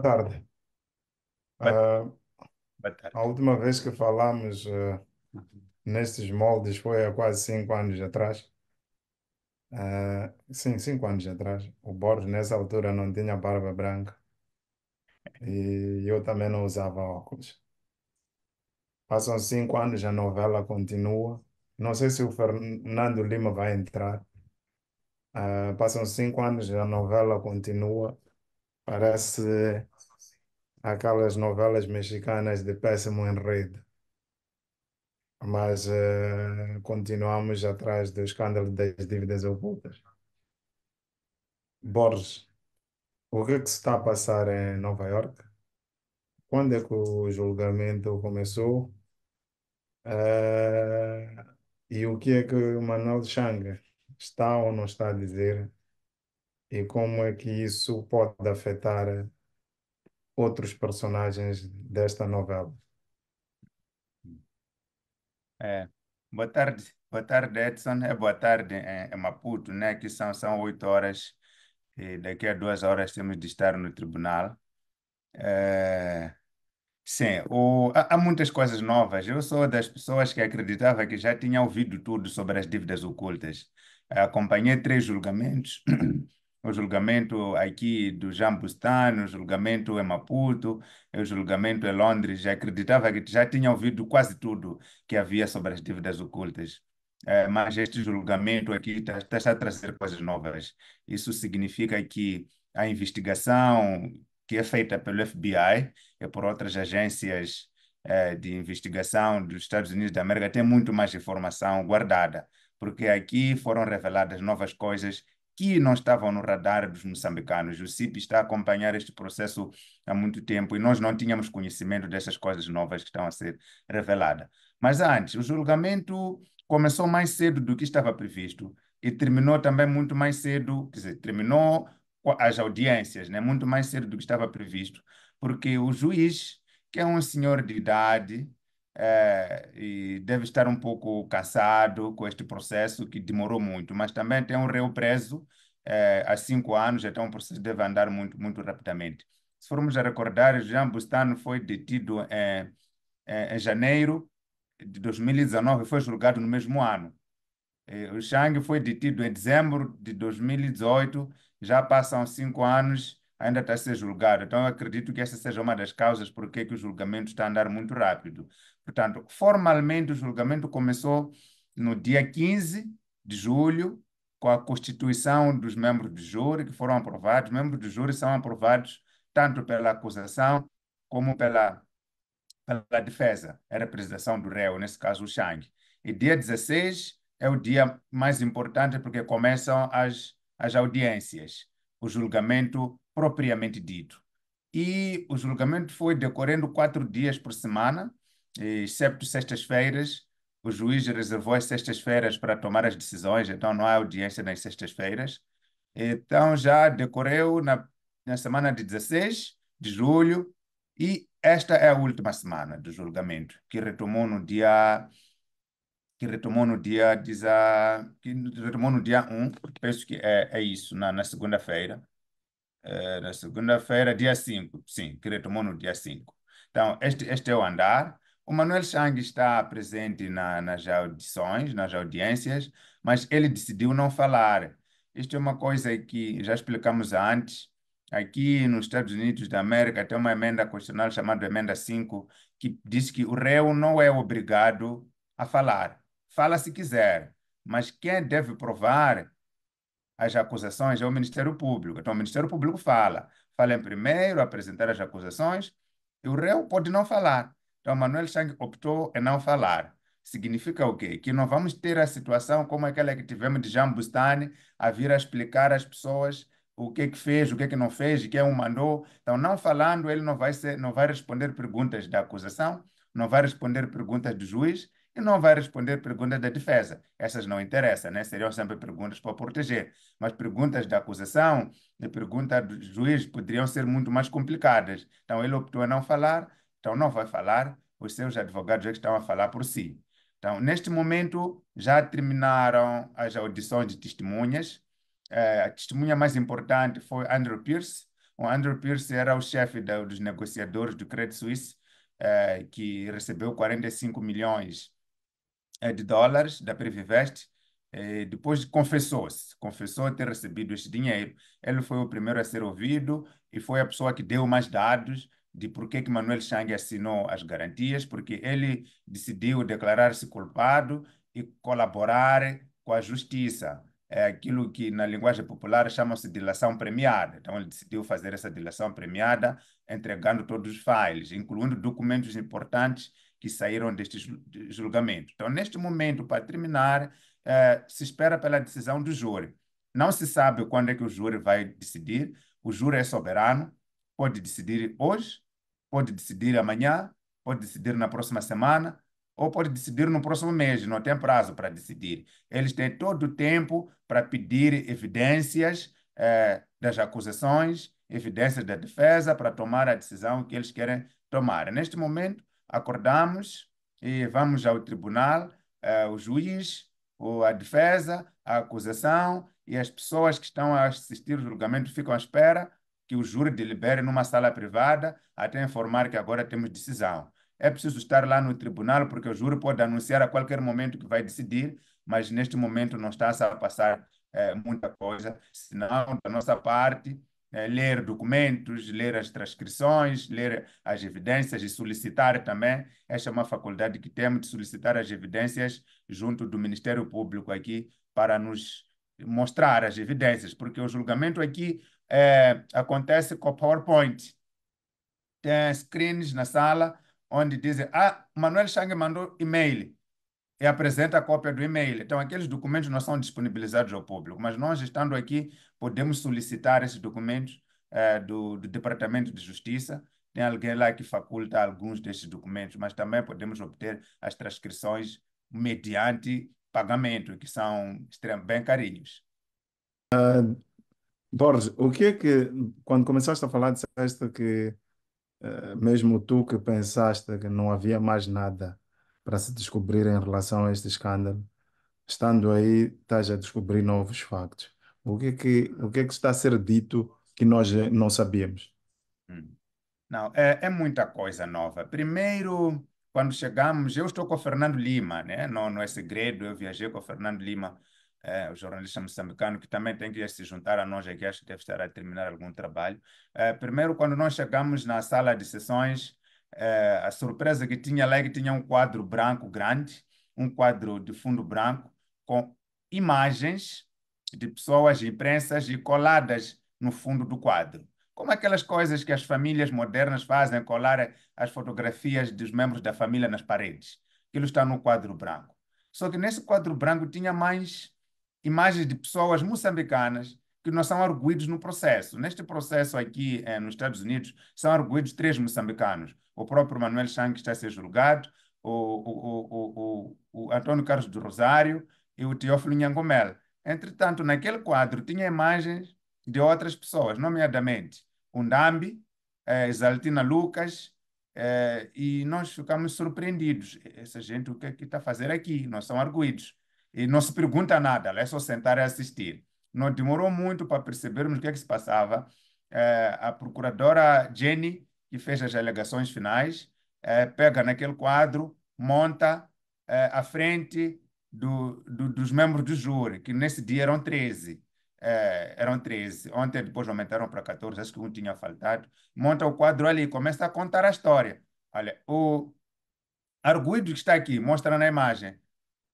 tarde. Boa, Ah, boa a tarde. última vez que falámos Uhum. nestes moldes foi há quase 5 anos atrás. Sim, 5 anos atrás. O Borges, nessa altura, não tinha barba branca e eu também não usava óculos. Passam 5 anos, a novela continua. Não sei se o Fernando Lima vai entrar. Passam 5 anos, a novela continua. Parece aquelas novelas mexicanas de péssimo enredo. Mas continuamos atrás do escândalo das dívidas ocultas. Borges, o que é que se está a passar em Nova York? Quando é que o julgamento começou? Eh, e o que é que o Manuel Chang está ou não está a dizer? E como é que isso pode afetar outros personagens desta novela? É, boa tarde, Edson. Boa tarde em Maputo, né? Que são 8 horas e daqui a 2 horas temos de estar no tribunal. É, sim, há muitas coisas novas. Eu sou das pessoas que acreditava que já tinha ouvido tudo sobre as dívidas ocultas. Acompanhei 3 julgamentos. O julgamento aqui do Jean Bustano, o julgamento em Maputo, o julgamento em Londres. Já acreditava que já tinha ouvido quase tudo que havia sobre as dívidas ocultas. Mas este julgamento aqui está a trazer coisas novas. Isso significa que a investigação que é feita pelo FBI e por outras agências de investigação dos Estados Unidos da América tem muito mais informação guardada, porque aqui foram reveladas novas coisas que não estavam no radar dos moçambicanos. O CIP está a acompanhar este processo há muito tempo e nós não tínhamos conhecimento dessas coisas novas que estão a ser reveladas. Mas antes, o julgamento começou mais cedo do que estava previsto e terminou também muito mais cedo, quer dizer, terminou as audiências, né, muito mais cedo do que estava previsto, porque o juiz, que é um senhor de idade, e deve estar um pouco cansado com este processo que demorou muito, mas também tem um réu preso há 5 anos, então o processo deve andar muito, muito rapidamente. Se formos a recordar, Jean Bustano foi detido em janeiro de 2019 e foi julgado no mesmo ano. O Chang foi detido em dezembro de 2018, já passam 5 anos, ainda está a ser julgado. Então, eu acredito que essa seja uma das causas por que o julgamento está a andar muito rápido. Portanto, formalmente, o julgamento começou no dia 15 de julho, com a constituição dos membros do júri, que foram aprovados. Os membros do júri são aprovados tanto pela acusação como pela defesa, a representação do réu, nesse caso o Chang. E dia 16 é o dia mais importante porque começam as audiências, o julgamento propriamente dito. E o julgamento foi decorrendo 4 dias por semana, exceto sextas-feiras. O juiz reservou as sextas-feiras para tomar as decisões, então não há audiência nas sextas-feiras. Então já decorreu na semana de 16 de julho e esta é a última semana do julgamento, que retomou no dia 1, penso que é isso, na segunda-feira. Na segunda-feira, dia 5, sim, que retomou no dia 5. Então, este é o andar. O Manuel Chang está presente nas audições, nas audiências, mas ele decidiu não falar. Isto é uma coisa que já explicamos antes. Aqui nos Estados Unidos da América tem uma emenda constitucional chamada Emenda 5, que diz que o réu não é obrigado a falar. Fala se quiser, mas quem deve provar as acusações é o Ministério Público. Então, o Ministério Público fala em primeiro, apresentar as acusações, e o réu pode não falar. Então, Manuel Chang optou em não falar. Significa o quê? Que não vamos ter a situação como aquela que tivemos de Jean Bustani, a vir a explicar às pessoas o que fez, o que não fez, e quem o mandou. Então, não falando, ele não vai responder perguntas da acusação, não vai responder perguntas do juiz, e não vai responder perguntas da defesa. Essas não interessam, né? Seriam sempre perguntas para proteger. Mas perguntas da acusação e perguntas do juiz poderiam ser muito mais complicadas. Então, ele optou em não falar, então não vai falar, os seus advogados é que estão a falar por si. Então, neste momento, já terminaram as audições de testemunhas. A testemunha mais importante foi Andrew Pierce, O Andrew Pierce era o chefe dos negociadores do Credit Suisse, que recebeu 45 milhões de dólares da Previvest. Depois confessou ter recebido esse dinheiro. Ele foi o primeiro a ser ouvido e foi a pessoa que deu mais dados de por que Manuel Chang assinou as garantias, porque ele decidiu declarar-se culpado e colaborar com a justiça. É aquilo que na linguagem popular chama-se dilação premiada. Então, ele decidiu fazer essa dilação premiada, entregando todos os files, incluindo documentos importantes que saíram deste julgamento. Então, neste momento, para terminar, se espera pela decisão do júri. Não se sabe quando é que o júri vai decidir. O júri é soberano, pode decidir hoje, pode decidir amanhã, pode decidir na próxima semana, ou pode decidir no próximo mês, não tem prazo para decidir. Eles têm todo o tempo para pedir evidências das acusações, evidências da defesa, para tomar a decisão que eles querem tomar. Neste momento, acordamos e vamos ao tribunal, o juiz, a defesa, a acusação e as pessoas que estão a assistir o julgamento ficam à espera que o júri delibere numa sala privada até informar que agora temos decisão. É preciso estar lá no tribunal porque o júri pode anunciar a qualquer momento que vai decidir, mas neste momento não está a passar muita coisa, senão da nossa parte ler documentos, ler as transcrições, ler as evidências e solicitar também. Esta é uma faculdade que temos de solicitar as evidências junto do Ministério Público aqui para nos mostrar as evidências, porque o julgamento aqui acontece com PowerPoint. Tem screens na sala onde dizem, Manuel Chang mandou e-mail e apresenta a cópia do e-mail. Então, aqueles documentos não são disponibilizados ao público, mas nós, estando aqui, podemos solicitar esses documentos do Departamento de Justiça. Tem alguém lá que faculta alguns desses documentos, mas também podemos obter as transcrições mediante pagamento, que são bem carinhos. Borges, o que é que, quando começaste a falar, disseste que mesmo tu que pensaste que não havia mais nada para se descobrir em relação a este escândalo, estando aí, estás a descobrir novos factos. O que é que está a ser dito que nós não sabíamos? Hum. Não, é muita coisa nova. Primeiro, quando chegamos, eu estou com o Fernando Lima, né? Não é segredo, eu viajei com o Fernando Lima, o jornalista moçambicano, que também tem que se juntar a nós aqui, acho que deve estar a terminar algum trabalho. Primeiro, quando nós chegamos na sala de sessões, a surpresa que tinha lá é que tinha um quadro branco grande, um quadro de fundo branco, com imagens de pessoas imprensas e coladas no fundo do quadro. Como aquelas coisas que as famílias modernas fazem, colar as fotografias dos membros da família nas paredes. Aquilo está no quadro branco. Só que nesse quadro branco tinha mais imagens de pessoas moçambicanas que não são arguidos no processo. Neste processo aqui nos Estados Unidos, são arguidos três moçambicanos. O próprio Manuel Chang, que está a ser julgado, o Antônio Carlos do Rosário e o Teófilo Nhangomel. Entretanto, naquele quadro tinha imagens de outras pessoas, nomeadamente o Ndambi, Exaltina Lucas, e nós ficamos surpreendidos. Essa gente, o que é que está a fazer aqui? Não são arguidos. E não se pergunta nada, é só sentar e assistir. Não demorou muito para percebermos o que é que se passava. A procuradora Jenny, que fez as alegações finais, pega naquele quadro, monta à frente dos membros do júri, que nesse dia eram 13. Eram 13. Ontem depois aumentaram para 14, acho que um tinha faltado. Monta o quadro ali, começa a contar a história. Olha, o arguido que está aqui, mostra na imagem,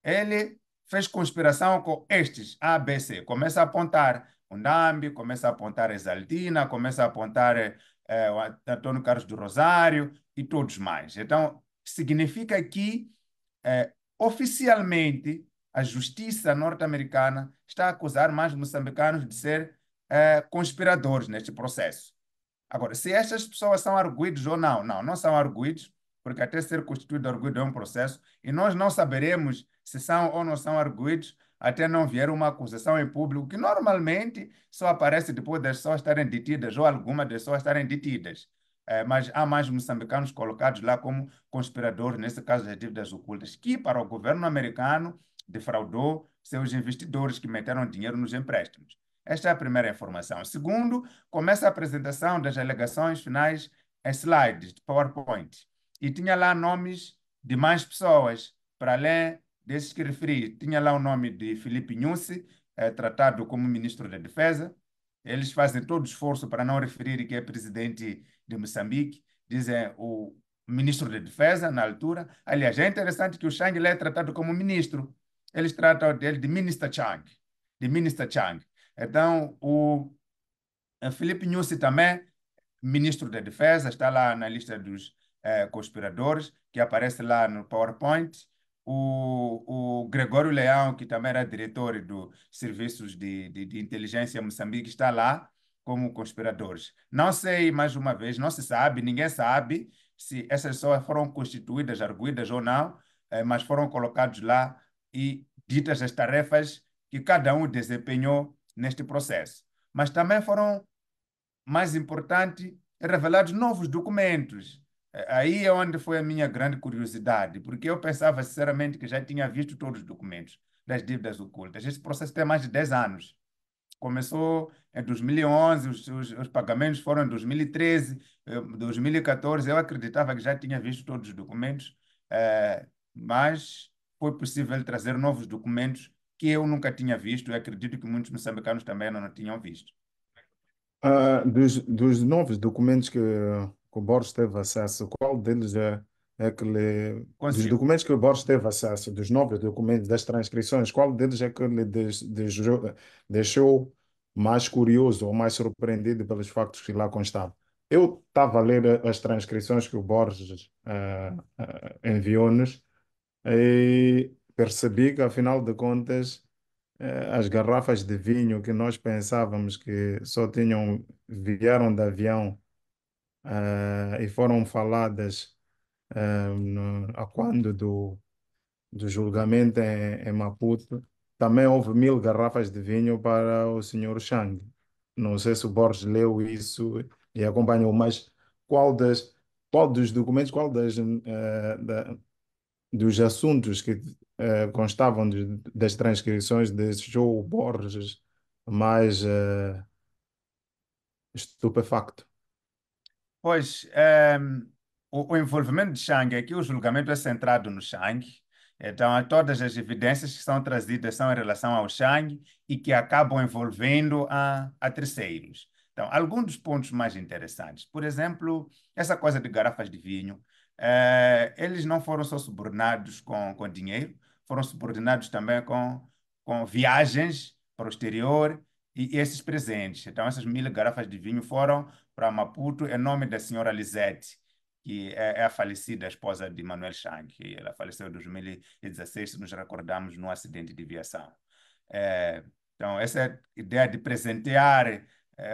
ele fez conspiração com estes, A, B, C. Começa a apontar o Ndambi, começa a apontar a Exaltina, começa a apontar o Antônio Carlos do Rosário e todos mais. Então, significa que oficialmente, a justiça norte-americana está a acusar mais moçambicanos de ser conspiradores neste processo. Agora, se estas pessoas são arguidos ou não, não são arguidos, porque até ser constituído arguido é um processo, e nós não saberemos se são ou não são arguidos até não vier uma acusação em público, que normalmente só aparece depois das pessoas estarem detidas ou algumas das pessoas estarem detidas. Mas há mais moçambicanos colocados lá como conspiradores, nesse caso das dívidas ocultas, que para o governo americano defraudou seus investidores que meteram dinheiro nos empréstimos. Esta é a primeira informação. Segundo, começa a apresentação das alegações finais em slides de PowerPoint. E tinha lá nomes de mais pessoas, para além desses que referi. Tinha lá o nome de Filipe Nyusi, tratado como ministro da Defesa. Eles fazem todo o esforço para não referir que é presidente de Moçambique. Dizem o ministro da Defesa, na altura. Aliás, é interessante que o Chang é tratado como ministro. Eles tratam dele de Minister Chang. De Minister Chang. Então, o Filipe Nyusi também, ministro da Defesa, está lá na lista dos conspiradores, que aparece lá no PowerPoint. O Gregório Leão, que também era diretor dos serviços de inteligência em Moçambique, está lá como conspiradores. Não sei, mais uma vez, não se sabe, ninguém sabe se essas pessoas foram constituídas, arguídas ou não, mas foram colocados lá e ditas as tarefas que cada um desempenhou neste processo. Mas também foram, mais importante, revelados novos documentos. Aí é onde foi a minha grande curiosidade, porque eu pensava sinceramente que já tinha visto todos os documentos das dívidas ocultas. Esse processo tem mais de 10 anos. Começou em 2011, os pagamentos foram em 2013, 2014. Eu acreditava que já tinha visto todos os documentos, mas foi possível trazer novos documentos que eu nunca tinha visto e acredito que muitos moçambicanos também não tinham visto. Dos novos documentos que o Borges teve acesso, qual deles é que lhe. Dos Consigo. documentos que o Borges teve acesso, dos novos documentos, das transcrições, qual deles é que lhe deixou mais curioso ou mais surpreendido pelos factos que lá constavam? Eu estava a ler as transcrições que o Borges enviou-nos e percebi que, afinal de contas, as garrafas de vinho que nós pensávamos que só vieram de avião, e foram faladas, a quando do julgamento em Maputo, também houve 1.000 garrafas de vinho para o senhor Chang. Não sei se o Borges leu isso e acompanhou, mas qual das, qual dos documentos, dos assuntos que constavam das transcrições deixou o Borges mais estupefacto. Pois, o envolvimento de Chang aqui, o julgamento é centrado no Chang. Então, todas as evidências que são trazidas são em relação ao Chang e que acabam envolvendo a terceiros. Então, alguns dos pontos mais interessantes. Por exemplo, essa coisa de garrafas de vinho. Eles não foram só subornados com dinheiro, foram subordinados também com viagens para o exterior e esses presentes. Então, essas 1.000 garrafas de vinho foram para Maputo em nome da senhora Lisete, que é a falecida esposa de Manuel Chang. Ela faleceu em 2016, se nos recordamos, num acidente de viação. Então, essa ideia de presentear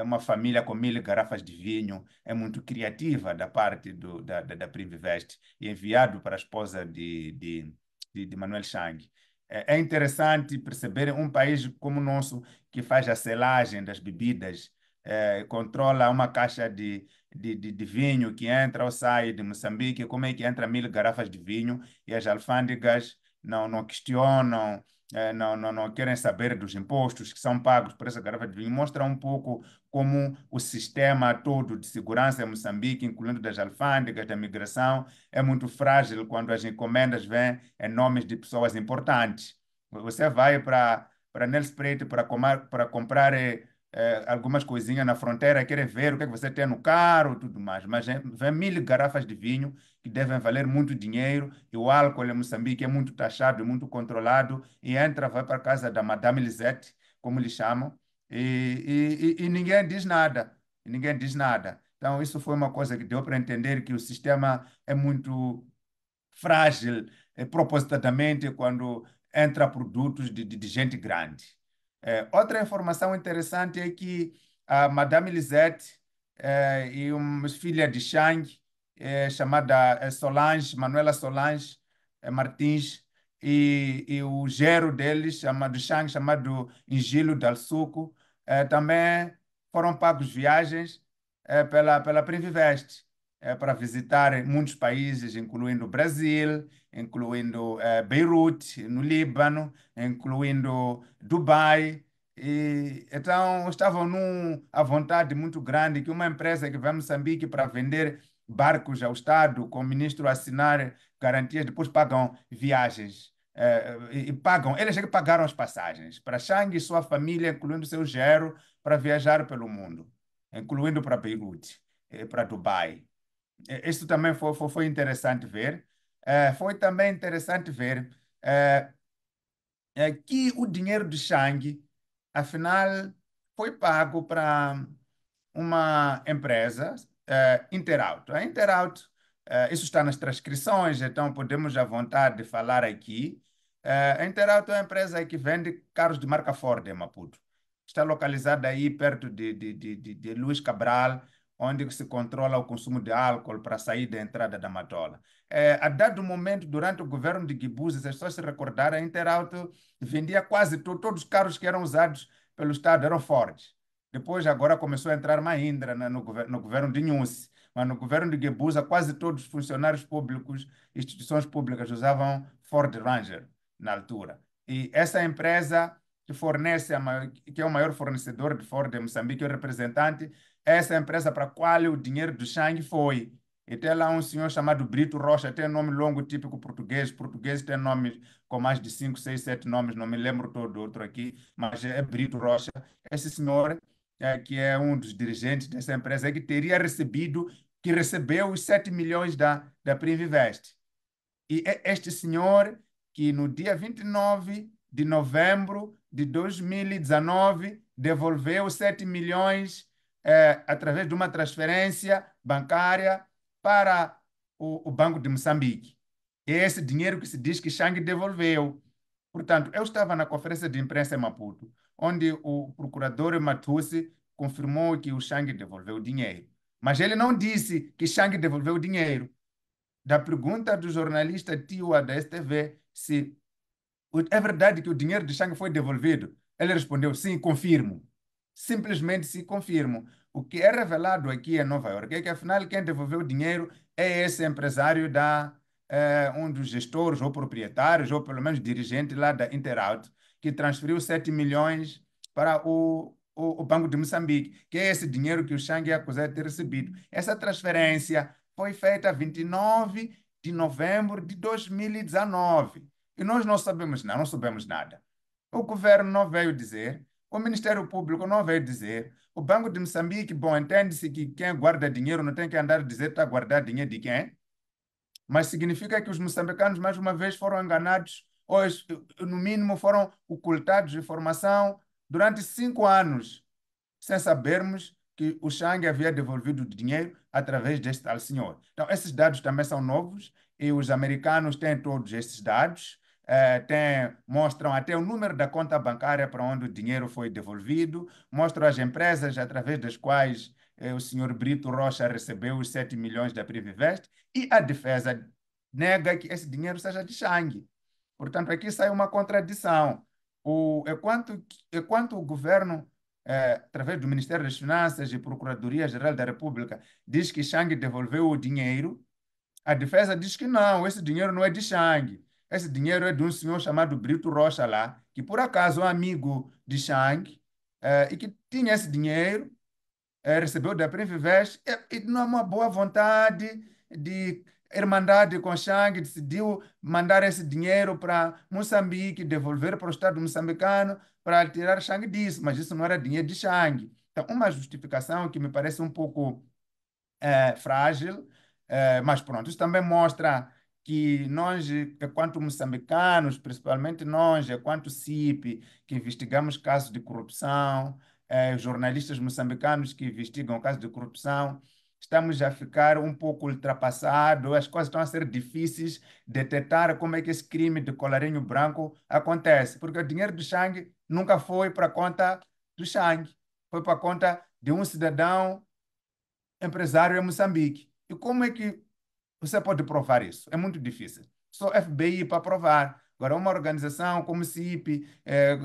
uma família com 1.000 garrafas de vinho é muito criativa da parte da Privivest e enviado para a esposa de Manuel Chang. É interessante perceber um país como o nosso que faz a selagem das bebidas, controla uma caixa de vinho que entra ou sai de Moçambique, como é que entra 1.000 garrafas de vinho e as alfândegas não questionam, não querem saber dos impostos que são pagos por essa garrafa de vinho. Mostra um pouco como o sistema todo de segurança em Moçambique, incluindo das alfândegas, da migração, é muito frágil quando as encomendas vêm em nomes de pessoas importantes. Você vai para Nelspruit para comprar algumas coisinhas na fronteira, querem ver o que é que você tem no carro e tudo mais. Mas vem 1.000 garrafas de vinho que devem valer muito dinheiro e o álcool em Moçambique é muito taxado e muito controlado e entra, vai para casa da Madame Lisette, como lhe chamam, e ninguém diz nada. E ninguém diz nada. Então, isso foi uma coisa que deu para entender que o sistema é muito frágil, propositadamente, quando entra produtos de gente grande. Outra informação interessante é que a Madame Lisette e uma filha de Chang, chamada Solange, Manuela Solange Martins, e o genro deles, chamado Chang, chamado Ingilo Dalsuco, também foram pagos viagens pela Privivest para visitar muitos países, incluindo o Brasil, incluindo Beirute, no Líbano, incluindo Dubai E, então, estavam à vontade muito grande que uma empresa que vai a Moçambique para vender barcos ao Estado, com o ministro assinar garantias, depois pagam viagens. E pagam, eles é que pagaram as passagens para Chang e sua família, incluindo seu genro, para viajar pelo mundo, incluindo para Beirute, para Dubai. Isso também foi interessante ver. Foi também interessante ver eh, que o dinheiro de Chang, afinal, foi pago para uma empresa, Interauto. A Interauto, isso está nas transcrições, então podemos à vontade falar aqui. A Interauto é uma empresa que vende carros de marca Ford em Maputo. Está localizada aí perto de Luís Cabral, onde se controla o consumo de álcool para a saída e entrada da Matola. A dado momento, durante o governo de Guibuzi, se as pessoas se recordarem, a Interauto vendia quase todos os carros que eram usados pelo Estado, eram Ford. Depois, agora começou a entrar Mahindra no governo de Nussi, mas no governo de Guebuza, quase todos os funcionários públicos, instituições públicas, usavam Ford Ranger na altura. E essa empresa que fornece, que é o maior fornecedor de Ford em Moçambique, o representante, é essa empresa para a qual o dinheiro do Chang foi. E tem lá um senhor chamado Brito Rocha, tem nome longo típico português. Português tem nomes com mais de 5, 6, 7 nomes, não me lembro todo outro aqui, mas é Brito Rocha. Esse senhor que é um dos dirigentes dessa empresa, que teria recebido, que recebeu os 7 milhões da Primvest. E é este senhor que no dia 29 de novembro de 2019 devolveu 7 milhões através de uma transferência bancária para o Banco de Moçambique. É esse dinheiro que se diz que Chang devolveu. Portanto, eu estava na conferência de imprensa em Maputo, onde o procurador Matussi confirmou que o Chang devolveu o dinheiro. Mas ele não disse que Chang devolveu o dinheiro. Da pergunta do jornalista Tiwa da STV se é verdade que o dinheiro de Chang foi devolvido, ele respondeu sim, confirmo. Simplesmente se confirmo. O que é revelado aqui em Nova Iorque é que, afinal, quem devolveu o dinheiro é esse empresário um dos gestores ou proprietários, ou pelo menos dirigente lá da Interauto, que transferiu 7 milhões para o Banco de Moçambique, que é esse dinheiro que o Chang é acusado de ter recebido. Essa transferência foi feita 29 de novembro de 2019. E nós não sabemos nada, não sabemos nada. O governo não veio dizer, o Ministério Público não veio dizer, o Banco de Moçambique, bom, entende-se que quem guarda dinheiro não tem que andar a dizer que está a guardar dinheiro de quem, mas significa que os moçambicanos, mais uma vez, foram enganados, ou, no mínimo, foram ocultados de informação durante 5 anos, sem sabermos que o Chang havia devolvido o dinheiro através deste tal senhor. Então, esses dados também são novos e os americanos têm todos esses dados. Mostram até o número da conta bancária para onde o dinheiro foi devolvido, mostram as empresas através das quais o senhor Brito Rocha recebeu os 7 milhões da Privivest e a defesa nega que esse dinheiro seja de Chang. Portanto, aqui sai uma contradição. Enquanto o governo através do Ministério das Finanças e Procuradoria-Geral da República, diz que Chang devolveu o dinheiro, a defesa diz que não, esse dinheiro não é de Chang. Esse dinheiro é de um senhor chamado Brito Rocha lá, que por acaso é um amigo de Chang, e que tinha esse dinheiro, recebeu da Previvest e numa boa vontade de irmandade com Chang, decidiu mandar esse dinheiro para Moçambique, devolver para o Estado moçambicano para tirar Chang disso, mas isso não era dinheiro de Chang. Então, uma justificação que me parece um pouco frágil, mas pronto, isso também mostra que nós, enquanto moçambicanos, principalmente nós, enquanto CIP, que investigamos casos de corrupção, jornalistas moçambicanos que investigam casos de corrupção, estamos a ficar um pouco ultrapassados, as coisas estão a ser difíceis de detectar como é que esse crime de colarinho branco acontece, porque o dinheiro do Chang nunca foi para a conta do Chang, foi para a conta de um cidadão empresário em Moçambique. E como é que você pode provar isso? É muito difícil. Só FBI para provar. Agora, uma organização como CIP,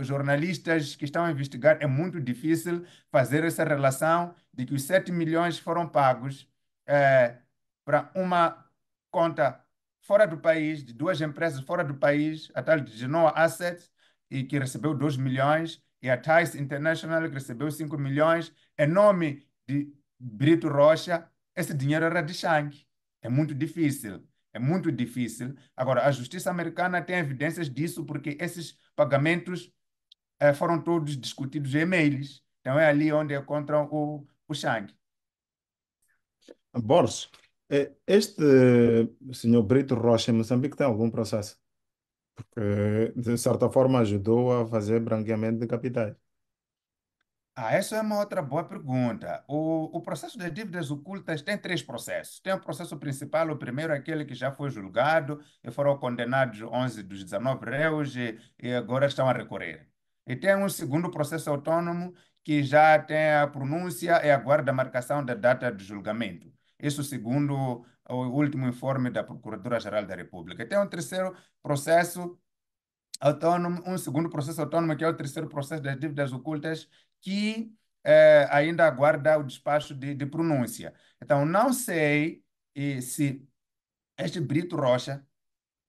jornalistas que estão a investigar, é muito difícil fazer essa relação de que os 7 milhões foram pagos para uma conta fora do país, de duas empresas fora do país, a tal de Genoa Assets, e que recebeu 2 milhões, e a Tice International, que recebeu 5 milhões, em nome de Brito Rocha, esse dinheiro era de Chang. É muito difícil. É muito difícil. Agora, a justiça americana tem evidências disso porque esses pagamentos foram todos discutidos em e-mails. Então é ali onde encontram o Chang. Borges, este senhor Brito Rocha em Moçambique tem algum processo? Porque, de certa forma, ajudou a fazer branqueamento de capitais. Essa é uma outra boa pergunta. O processo das dívidas ocultas tem três processos. Tem o processo principal, o primeiro é aquele que já foi julgado e foram condenados 11 dos 19 réus e agora estão a recorrer. E tem um segundo processo autônomo que já tem a pronúncia e aguarda a marcação da data de julgamento. Isso segundo o último informe da Procuradora-Geral da República. E tem um terceiro processo autônomo, um segundo processo autônomo, que é o terceiro processo das dívidas ocultas, que ainda aguarda o despacho de pronúncia. Então, não sei se este Brito Rocha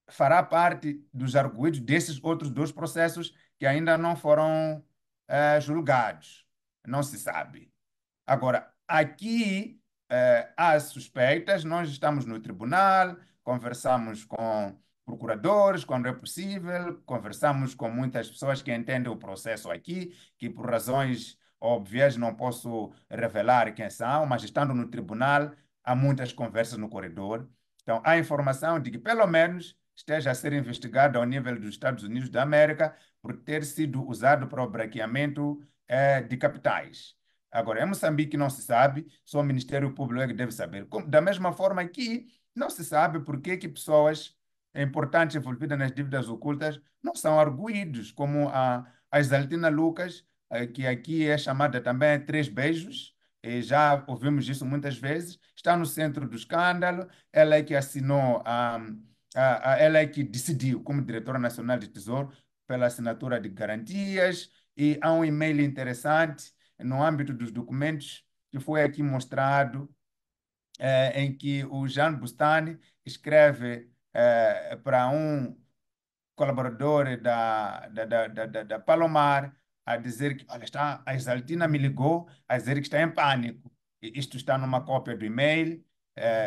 fará parte dos arguidos desses outros dois processos que ainda não foram julgados. Não se sabe. Agora, aqui há suspeitas, nós estamos no tribunal, conversamos com procuradores quando é possível, conversamos com muitas pessoas que entendem o processo aqui, que por razões óbvias não posso revelar quem são, mas estando no tribunal, há muitas conversas no corredor. Então, há informação de que pelo menos esteja a ser investigado ao nível dos Estados Unidos da América por ter sido usado para o branqueamento de capitais. Agora, em Moçambique não se sabe, só o Ministério Público é que deve saber. Da mesma forma que não se sabe por que pessoas importantes envolvidas nas dívidas ocultas não são arguídos, como a Exaltina Lucas, que aqui é chamada também Três Beijos, e já ouvimos isso muitas vezes, está no centro do escândalo, ela é que assinou, ela é que decidiu, como diretora nacional de Tesouro, pela assinatura de garantias, e há um e-mail interessante no âmbito dos documentos que foi aqui mostrado, em que o Jean Bustani escreve para um colaborador da Palomar a dizer que, olha, está, a Exaltina me ligou a dizer que está em pânico. E isto está numa cópia do e-mail,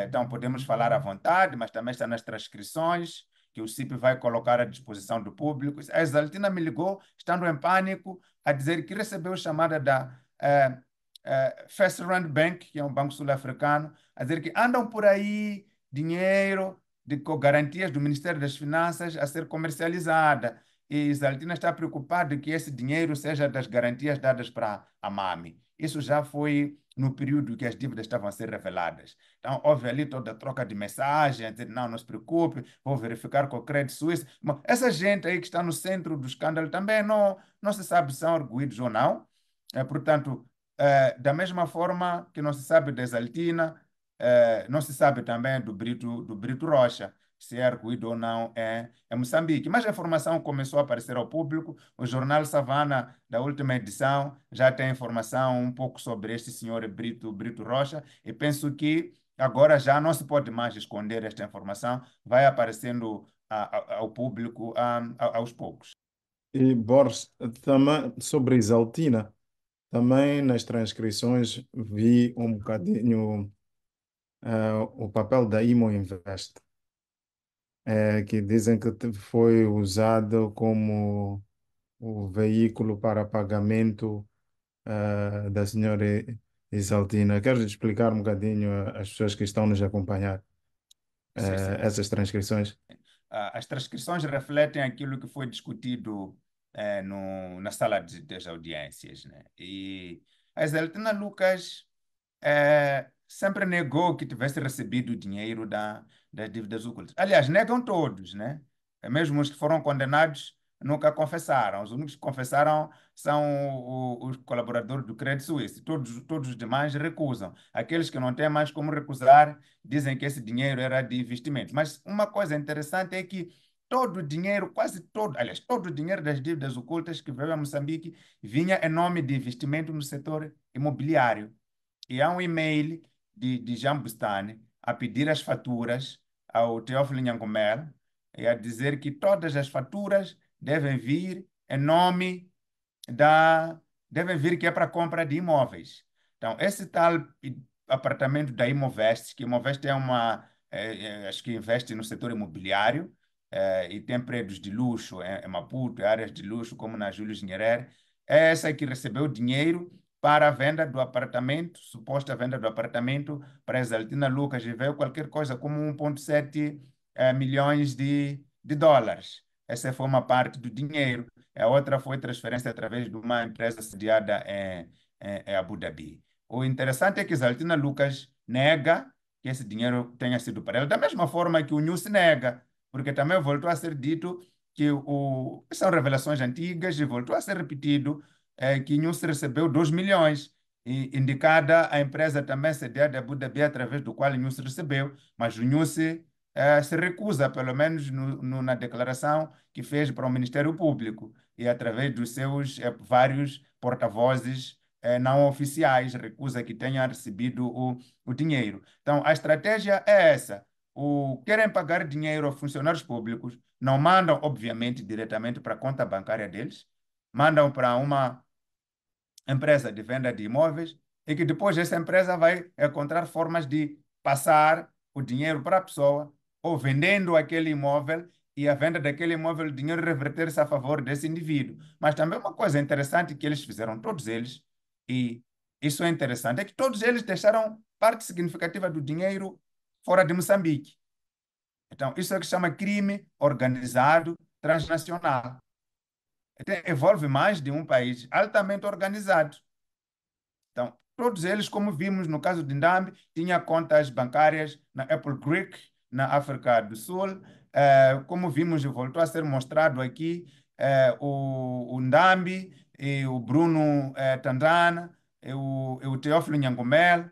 então podemos falar à vontade, mas também está nas transcrições que o CIP vai colocar à disposição do público. A Exaltina me ligou, estando em pânico, a dizer que recebeu chamada da First Rand Bank, que é um banco sul-africano, a dizer que andam por aí dinheiro com garantias do Ministério das Finanças a ser comercializada. E Exaltina está preocupada que esse dinheiro seja das garantias dadas para a MAMI. Isso já foi no período que as dívidas estavam a ser reveladas. Então, houve ali toda a troca de mensagens, dizer, não se preocupe, vou verificar com o Credit Suisse. Mas essa gente aí que está no centro do escândalo também não se sabe se são arguídos ou não. Portanto, da mesma forma que não se sabe da Exaltina, não se sabe também do Brito Rocha, se é arguido ou não em Moçambique. Mas a informação começou a aparecer ao público. O jornal Savana, da última edição, já tem informação um pouco sobre este senhor Brito Rocha, e penso que agora já não se pode mais esconder esta informação, vai aparecendo ao público aos poucos. E Borges, também sobre Isaltina, também nas transcrições vi um bocadinho o papel da Imo Invest, que dizem que foi usado como o veículo para pagamento da senhora Isaltina. Queres explicar um bocadinho às pessoas que estão nos acompanhar Sim, sim. essas transcrições? As transcrições refletem aquilo que foi discutido na sala das audiências, né? E a Exaltina Lucas sempre negou que tivesse recebido o dinheiro das dívidas ocultas. Aliás, negam todos, né? Mesmo os que foram condenados nunca confessaram. Os únicos que confessaram são os colaboradores do Credit Suisse. Todos os demais recusam. Aqueles que não têm mais como recusar dizem que esse dinheiro era de investimento. Mas uma coisa interessante é que todo o dinheiro, quase todo, aliás, todo o dinheiro das dívidas ocultas que veio a Moçambique vinha em nome de investimento no setor imobiliário. E há um e-mail de Jean Bustani a pedir as faturas ao Teófilo Nhangomel e a dizer que todas as faturas devem vir em nome da, devem vir que é para compra de imóveis. Então, esse tal apartamento da Imovest, que Imovest é uma, acho que investe no setor imobiliário, e tem prédios de luxo em Maputo, áreas de luxo, como na Júlio Nyerere, é essa que recebeu dinheiro para a venda do apartamento, suposta venda do apartamento para a Exaltina Lucas, e veio qualquer coisa como 1,7 milhões de dólares. Essa foi uma parte do dinheiro. A outra foi transferência através de uma empresa sediada em Abu Dhabi. O interessante é que Exaltina Lucas nega que esse dinheiro tenha sido para ela, da mesma forma que o News nega, porque também voltou a ser dito que são revelações antigas e voltou a ser repetido que News recebeu 2 milhões, e indicada a empresa também sediada em Abu Dhabi, através do qual o News recebeu, mas o News se recusa, pelo menos na declaração que fez para o Ministério Público e através dos seus vários porta-vozes não oficiais, recusa que tenha recebido o dinheiro. Então, a estratégia é essa. Querem pagar dinheiro a funcionários públicos, não mandam, obviamente, diretamente para a conta bancária deles, mandam para uma empresa de venda de imóveis e que depois essa empresa vai encontrar formas de passar o dinheiro para a pessoa ou vendendo aquele imóvel e a venda daquele imóvel, o dinheiro reverter-se a favor desse indivíduo. Mas também uma coisa interessante que eles fizeram, todos eles, e isso é interessante, é que todos eles deixaram parte significativa do dinheiro fora de Moçambique. Então, isso é o que se chama crime organizado transnacional. Então, envolve mais de um país altamente organizado. Então, todos eles, como vimos no caso de Ndambi, tinha contas bancárias na Apple Creek, na África do Sul. Como vimos e voltou a ser mostrado aqui, o Ndambi e o Bruno Tandana e o Teófilo Nhangomel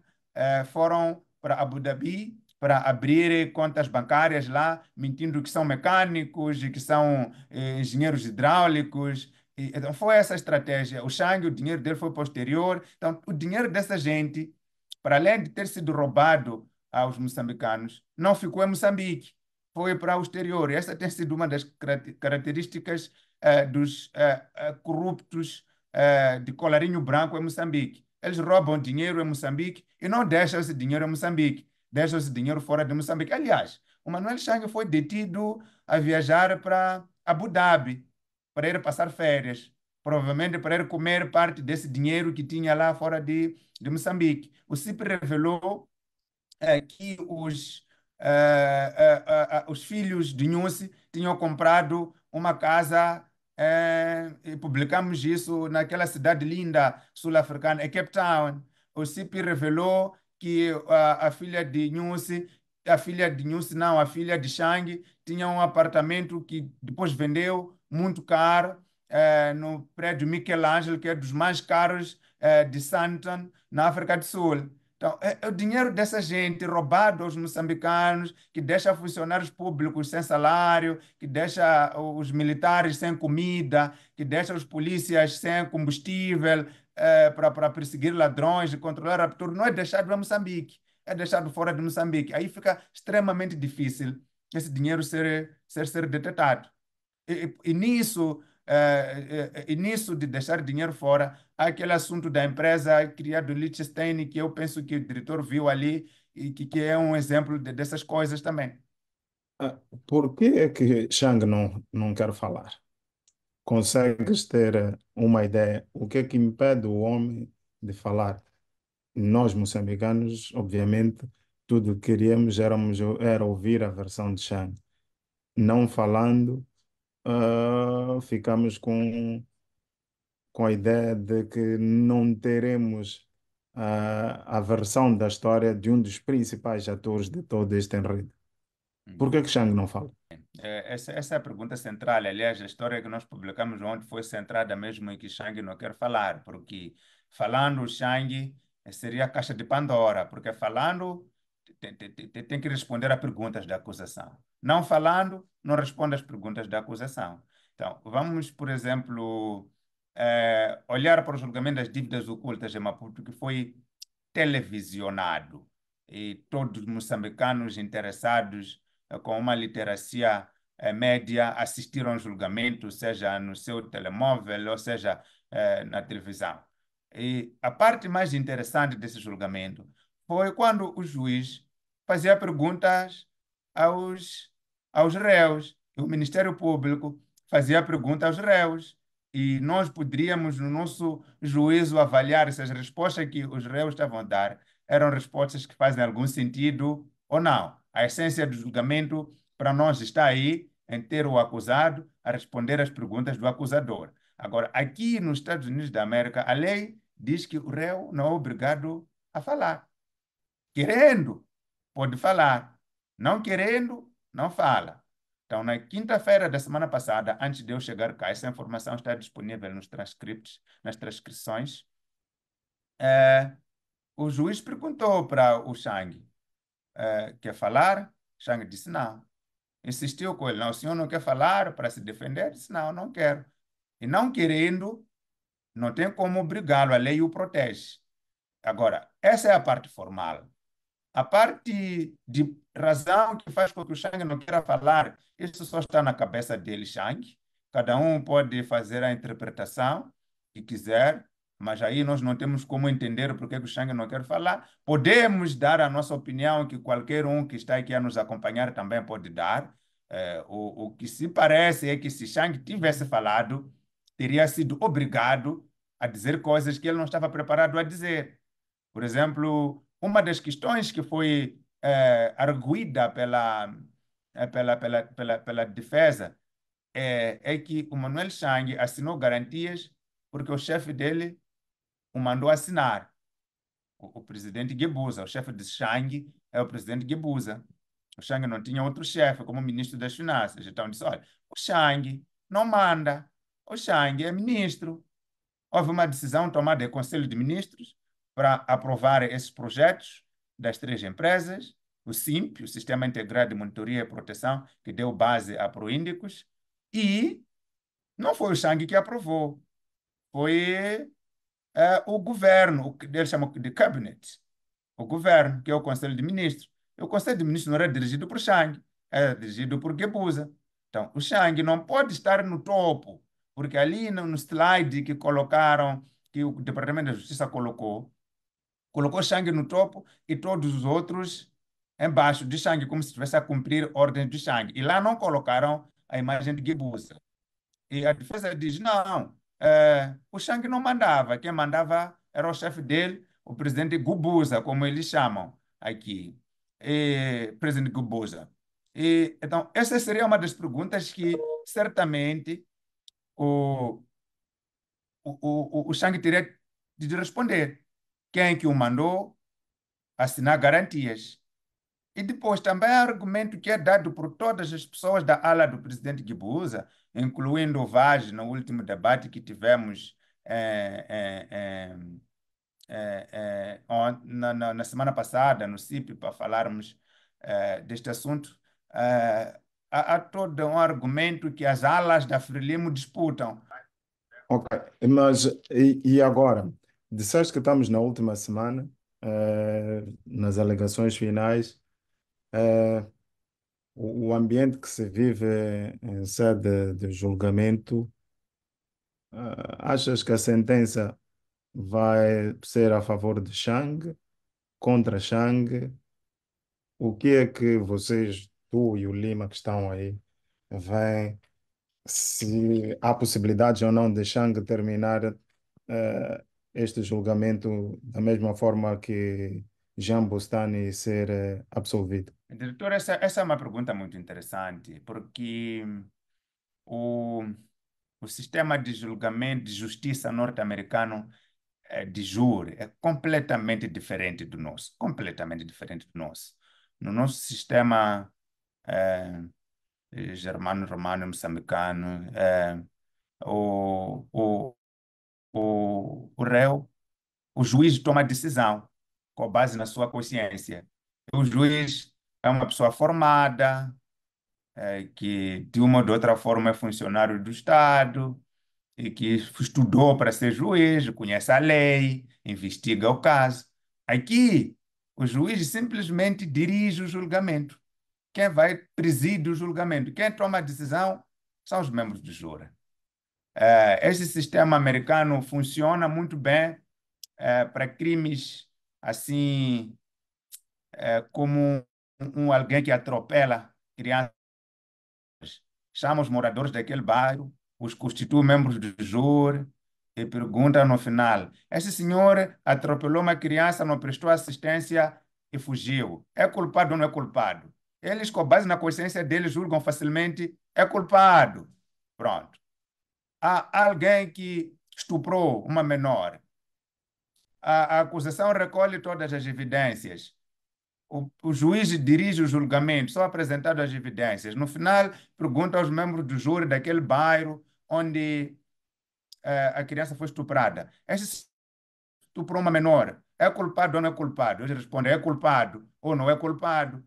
foram para Abu Dhabi para abrir contas bancárias lá, mentindo que são mecânicos e que são engenheiros hidráulicos. Então, foi essa a estratégia. O Chang, o dinheiro dele foi posterior. Então, o dinheiro dessa gente, para além de ter sido roubado aos moçambicanos, não ficou em Moçambique, foi para o exterior. E essa tem sido uma das características dos corruptos de colarinho branco em Moçambique. Eles roubam dinheiro em Moçambique e não deixam esse dinheiro em Moçambique, deixam esse dinheiro fora de Moçambique. Aliás, o Manuel Chang foi detido a viajar para Abu Dhabi para ir passar férias, provavelmente para ir comer parte desse dinheiro que tinha lá fora de Moçambique. O CIP revelou que os filhos de Nussi tinham comprado uma casa, e publicamos isso naquela cidade linda sul-africana, em Cape Town. O CIP revelou que a filha de Nussi, não, a filha de Chang, tinha um apartamento que depois vendeu muito caro, no prédio Michelangelo, que é dos mais caros, de Sandton, na África do Sul. Então, é o dinheiro dessa gente roubado aos moçambicanos, que deixa funcionários públicos sem salário, que deixa os militares sem comida, que deixa os polícias sem combustível, para perseguir ladrões e controlar a captura. Não é deixado em Moçambique, é deixado fora de Moçambique. Aí fica extremamente difícil esse dinheiro ser detetado. E nisso de deixar dinheiro fora, há aquele assunto da empresa criada do Liechtenstein, que eu penso que o diretor viu ali e que é um exemplo dessas coisas também. Ah, por que é que Chang não quer falar? Consegues ter uma ideia? O que é que impede o homem de falar? Nós, moçambicanos, obviamente, tudo que queríamos era ouvir a versão de Chang. Não falando, ficamos com a ideia de que não teremos a versão da história de um dos principais atores de todo este enredo. Por que Chang não fala? Essa é a pergunta central. Aliás, a história que nós publicamos ontem foi centrada mesmo em que Chang não quer falar, porque falando o Chang seria a caixa de Pandora, porque falando tem que responder a perguntas da acusação. Não falando, não responde às perguntas da acusação. Então, vamos, por exemplo, olhar para o julgamento das dívidas ocultas em Maputo, que foi televisionado, e todos os moçambicanos interessados com uma literacia média assistiram ao julgamento, seja no seu telemóvel, ou seja, na televisão. E a parte mais interessante desse julgamento foi quando o juiz fazia perguntas aos, aos réus. E o Ministério Público fazia perguntas aos réus. E nós poderíamos, no nosso juízo, avaliar se as respostas que os réus estavam a dar eram respostas que fazem algum sentido ou não. A essência do julgamento, para nós, está aí em ter o acusado a responder às perguntas do acusador. Agora, aqui nos Estados Unidos da América, a lei diz que o réu não é obrigado a falar. Querendo, pode falar. Não querendo, não fala. Então, na quinta-feira da semana passada, antes de eu chegar cá, essa informação está disponível nos transcripts, nas transcrições. O juiz perguntou para o Chang, quer falar? Chang disse não. Insistiu com ele, não, o senhor não quer falar para se defender? Disse não, não quero. E não querendo, não tem como obrigá-lo, a lei o protege. Agora, essa é a parte formal. A parte de razão que faz com que o Chang não queira falar, isso só está na cabeça dele, Chang. Cada um pode fazer a interpretação que quiser, mas aí nós não temos como entender por que o Chang não quer falar. Podemos dar a nossa opinião, que qualquer um que está aqui a nos acompanhar também pode dar. O que se parece é que se Chang tivesse falado, teria sido obrigado a dizer coisas que ele não estava preparado a dizer. Por exemplo, uma das questões que foi arguída pela defesa é que o Manuel Chang assinou garantias porque o chefe dele o mandou assinar. O presidente Guebuza, o chefe de Chang é o presidente Guebuza. O Chang não tinha outro chefe como ministro das Finanças. Então disse, olha, o Chang não manda, o Chang é ministro. Houve uma decisão tomada em Conselho de Ministros para aprovar esses projetos das três empresas, o SIMP, o Sistema Integrado de Monitoria e Proteção, que deu base à Proíndicos, e não foi o Chang que aprovou, foi o governo, o que eles chamam de cabinet, o governo, que é o Conselho de Ministros. E o Conselho de Ministros não era dirigido por Chang, era dirigido por Guebuza. Então, o Chang não pode estar no topo, porque ali no slide que colocaram, que o Departamento da Justiça colocou Chang no topo e todos os outros embaixo de Chang, como se estivesse a cumprir ordens de Chang. E lá não colocaram a imagem de Guebuza. E a defesa diz, não, o Chang não mandava, quem mandava era o chefe dele, o presidente Gubuza, como eles chamam aqui, presidente Gubuza. Então, essa seria uma das perguntas que certamente o, o Chang teria de responder. Quem que o mandou assinar garantias? E depois também há argumento que é dado por todas as pessoas da ala do presidente Guebuza, incluindo o Vaz, no último debate que tivemos na semana passada, no CIP, para falarmos deste assunto. Há todo um argumento que as alas da Frelimo disputam. Ok, mas e agora? Disseste que estamos na última semana, nas alegações finais. eh, o ambiente que se vive em sede de julgamento, achas que a sentença vai ser a favor de Chang, contra Chang? O que é que vocês, tu e o Lima que estão aí, veem se há possibilidade ou não de Chang terminar este julgamento da mesma forma que Jean Bostani ser absolvido? Diretor, essa é uma pergunta muito interessante, porque o, o sistema de julgamento de justiça norte-americano de júri é completamente diferente do nosso, completamente diferente do nosso. No nosso sistema germano, romano, moçambicano, o, o, o réu, o juiz toma decisão com base na sua consciência. O juiz é uma pessoa formada, que de uma ou de outra forma é funcionário do Estado e que estudou para ser juiz, conhece a lei, investiga o caso. Aqui, o juiz simplesmente dirige o julgamento. quem vai presidir o julgamento. Quem toma a decisão são os membros do júri. Esse sistema americano funciona muito bem para crimes assim, como alguém que atropela crianças, chama os moradores daquele bairro, os constitui membros do júri e pergunta no final: esse senhor atropelou uma criança, não prestou assistência e fugiu. É culpado ou não é culpado? Eles, com base na consciência deles, julgam facilmente: é culpado. Pronto. Há alguém que estuprou uma menor. A acusação recolhe todas as evidências. O juiz dirige o julgamento, são apresentadas as evidências. No final, pergunta aos membros do júri daquele bairro onde a criança foi estuprada: esse estuprou uma menor, é culpado ou não é culpado? Eles respondem: é culpado ou não é culpado.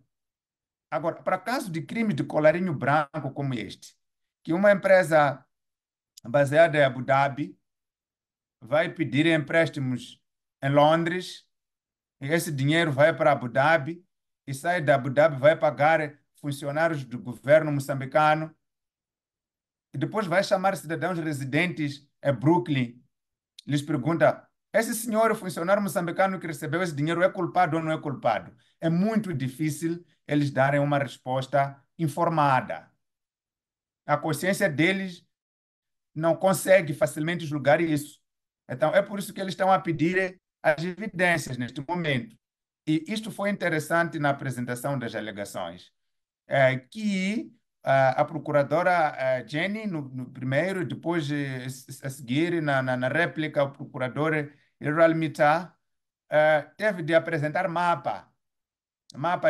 Agora, para casos de crimes de colarinho branco como este, que uma empresa baseada em Abu Dhabi vai pedir empréstimos em Londres, e esse dinheiro vai para Abu Dhabi e sai da Abu Dhabi, vai pagar funcionários do governo moçambicano e depois vai chamar cidadãos residentes em Brooklyn. Lhes pergunta: esse senhor, funcionário moçambicano que recebeu esse dinheiro, é culpado ou não é culpado? É muito difícil eles darem uma resposta informada. A consciência deles não consegue facilmente julgar isso. Então, é por isso que eles estão a pedir as evidências neste momento. E isto foi interessante na apresentação das alegações, que a procuradora Jenny, no primeiro, depois a seguir, na réplica, o procurador Iral Mita teve de apresentar mapa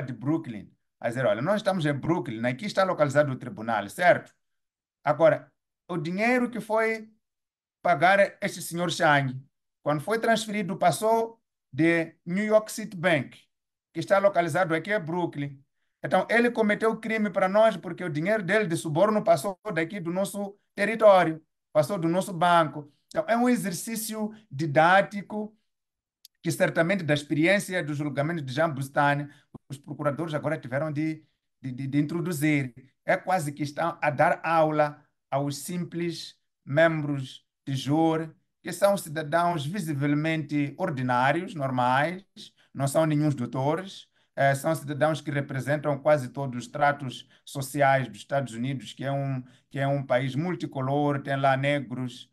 de Brooklyn. A dizer: olha, nós estamos em Brooklyn, aqui está localizado o tribunal, certo? Agora, o dinheiro que foi pagar este senhor Chang, quando foi transferido, passou de New York City Bank, que está localizado aqui em Brooklyn. Então, ele cometeu crime para nós porque o dinheiro dele de suborno passou daqui do nosso território, passou do nosso banco. Então, é um exercício didático que certamente da experiência do julgamento de Jean Bustani, os procuradores agora tiveram de introduzir. É quase que estão a dar aula aos simples membros de júri, que são cidadãos visivelmente ordinários, normais, não são nenhum doutores, são cidadãos que representam quase todos os tratos sociais dos Estados Unidos, que é um país multicolor, tem lá negros,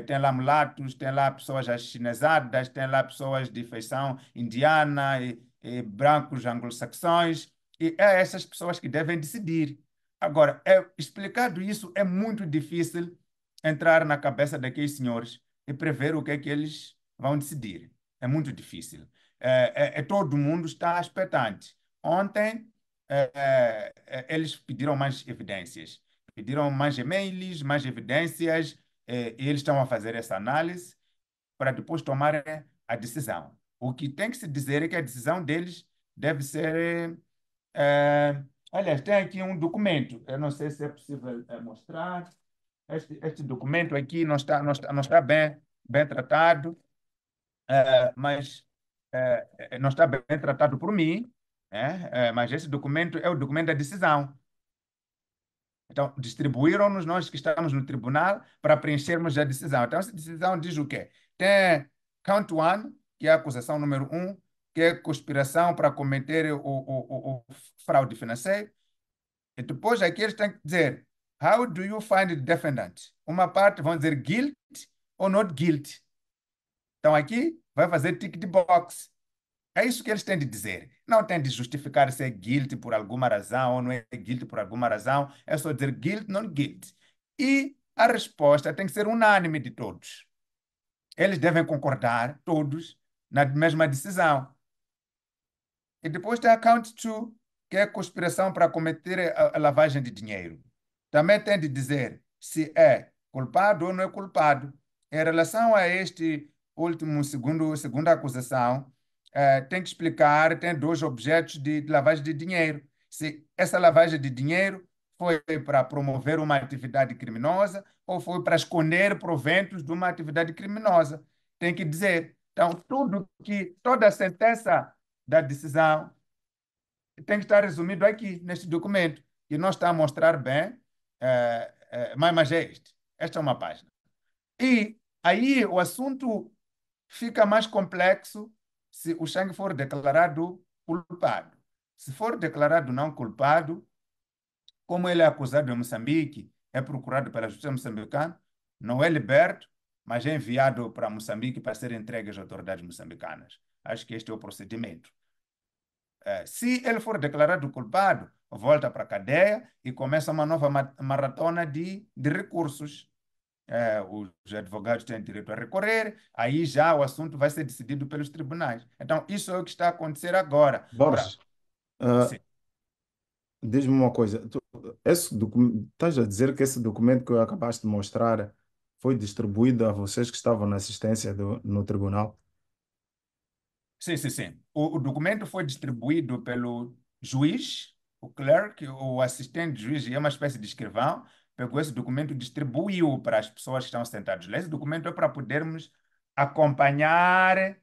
tem lá mulatos, tem lá pessoas achinesadas, tem lá pessoas de feição indiana e brancos anglo-saxões, e é essas pessoas que devem decidir. Agora, explicado isso, é muito difícil entrar na cabeça daqueles senhores e prever o que é que eles vão decidir. É muito difícil. Todo mundo está expectante. Ontem, eles pediram mais evidências, pediram mais e-mails, mais evidências, e eles estão a fazer essa análise para depois tomar a decisão. O que tem que se dizer é que a decisão deles deve ser. Aliás, tem aqui um documento, eu não sei se é possível mostrar. Este documento aqui não está bem tratado, mas não está bem tratado por mim, né? Mas esse documento é o documento da decisão. Então, distribuíram-nos nós que estamos no tribunal para preenchermos a decisão. Então, essa decisão diz o quê? Tem count one, que é a acusação número um, que é conspiração para cometer o fraude financeiro. E depois aqui eles têm que dizer: how do you find the defendant? Uma parte vão dizer guilt ou not guilty. Então, aqui vai fazer tick the box. É isso que eles têm de dizer. Não têm de justificar se é guilty por alguma razão ou não é guilty por alguma razão. É só dizer guilt, não guilty. E a resposta tem que ser unânime de todos. Eles devem concordar, todos, na mesma decisão. E depois tem a count two, que é a conspiração para cometer a lavagem de dinheiro. Também tem de dizer se é culpado ou não é culpado. Em relação a este último, segunda acusação, tem que explicar, tem dois objetos de lavagem de dinheiro. Se essa lavagem de dinheiro foi para promover uma atividade criminosa ou foi para esconder proventos de uma atividade criminosa. Tem que dizer. Então, toda a sentença da decisão tem que estar resumido aqui, neste documento, que não está a mostrar bem, mas é este. Esta é uma página. E aí o assunto fica mais complexo se o Chang for declarado culpado. Se for declarado não culpado, como ele é acusado em Moçambique, é procurado pela justiça moçambicana, não é liberto, mas é enviado para Moçambique para ser entregue às autoridades moçambicanas. Acho que este é o procedimento. Se ele for declarado culpado, volta para a cadeia e começa uma nova maratona de recursos. Os advogados têm direito a recorrer, aí já o assunto vai ser decidido pelos tribunais. Então, isso é o que está a acontecer agora. Ora, Borges, sim, ah, diz-me uma coisa. Estás a dizer que esse documento que acabaste de mostrar foi distribuído a vocês que estavam na assistência no tribunal? sim, sim, sim. O documento foi distribuído pelo juiz, o clerk, o assistente juiz, e é uma espécie de escrivão, pegou esse documento e distribuiu para as pessoas que estão sentadas lá. Esse documento é para podermos acompanhar.